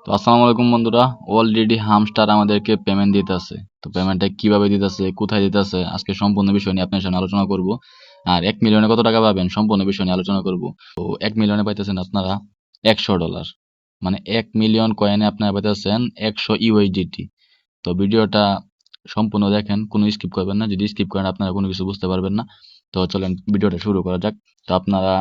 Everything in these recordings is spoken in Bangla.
তো আসসালামু আলাইকুম বন্ধুরা। অলরেডি হামস্টার আমাদেরকে পেমেন্ট দিতেছে। তো পেমেন্টটা কিভাবে দিতেছে, কোথায় দিতেছে, আজকে সম্পূর্ণ বিষয় নিয়ে আপনার সামনে আলোচনা করব। আর 1 মিলিয়নে কত টাকা পাবেন সম্পূর্ণ বিষয় নিয়ে আলোচনা করব। তো 1 মিলিয়নে পাইতেছেন আপনারা $100, মানে 1 মিলিয়ন কয়েনে আপনারা পাইতেছেন 100 USDT। তো ভিডিওটা সম্পূর্ণ দেখেন, কোনো স্কিপ করবেন না। যদি স্কিপ করেন আপনারা কোনো কিছু বুঝতে পারবেন না। তো চলেন ভিডিওটা শুরু করা যাক। তো আপনারা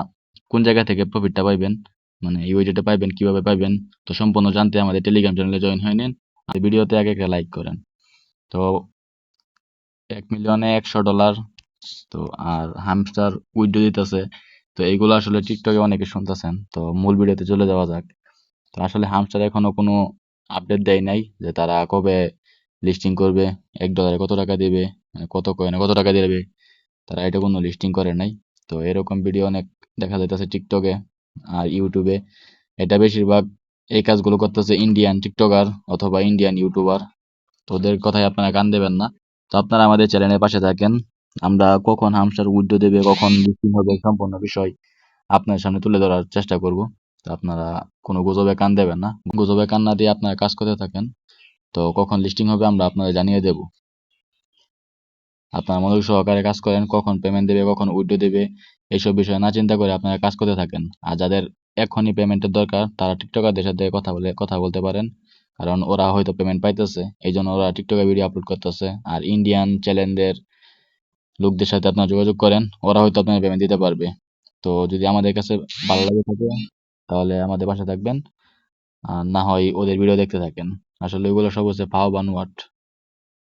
কোন জায়গা থেকে প্রফিটটা পাইবেন, মানে ইউআইডিটা পাইবেন, কিভাবে পাইবেন, তো সম্পূর্ণ জানতে আমাদের টেলিগ্রাম চ্যানেলে জয়েন হয়ে নিন। আর ভিডিওতে আগে একটা লাইক করেন। তো 1 মিলিয়নে $100। তো আর হামস্টার উইড্রো দিতেছে। তো এইগুলো আসলে টিকটকে অনেকে শুনতেছেন। তো মূল ভিডিওতে চলে যাওয়া যাক। তো আসলে হামস্টার এখনো কোনো আপডেট দেয় নাই যে তারা কবে লিস্টিং করবে, $1 কত টাকা দিবে, মানে কত কয়েনে কত টাকা দিবে, তারা এটা কোনো লিস্টিং করে নাই। তো এরকম ভিডিও অনেক দেখা যাইতেছে টিকটকে আর ইউটিউবে। এটা বেশিরভাগ এই কাজগুলো করতেছে ইন্ডিয়ান টিকটকার অথবা ইন্ডিয়ান ইউটিউবার। তো ওদের কথায় আপনারা কান দেবেন না। তো আপনারা আমাদের চ্যানেলের পাশে থাকেন। আমরা কখন হামস্টার উইড্রো দেবে, কখন লিস্টিং হবে, সম্পূর্ণ বিষয় আপনার সামনে তুলে ধরার চেষ্টা করব। তো আপনারা কোনো গুজবে কান দেবেন না। গুজবে কান না দিয়ে আপনারা কাজ করতে থাকেন। তো কখন লিস্টিং হবে আমরা আপনাদের জানিয়ে দেব। আপনারা মনোযোগ সহকারে কাজ করেন, কখন পেমেন্ট দেবে, কখন উইথড্র দেবে, এইসব বিষয়ে না চিন্তা করে আপনারা কাজ করতে থাকেন। আর যাদের এখনই পেমেন্টের দরকার তারা টিকটকারদের সাথে কথা বলতে পারেন, কারণ ওরা হয়তো পেমেন্ট পাইতেছে, এই জন্য ওরা টিকটকে ভিডিও আপলোড করতেছে। আর ইন্ডিয়ান চ্যানেলের লোকদের সাথে আপনারা যোগাযোগ করেন, ওরা হয়তো আপনার পেমেন্ট দিতে পারবে। তো যদি আমাদের কাছে ভালো লাগে থাকে তাহলে আমাদের পাশে থাকবেন, আর না হয় ওদের ভিডিও দেখতে থাকেন। আসলে ওইগুলো সব হচ্ছে ফাও বানোয়াট।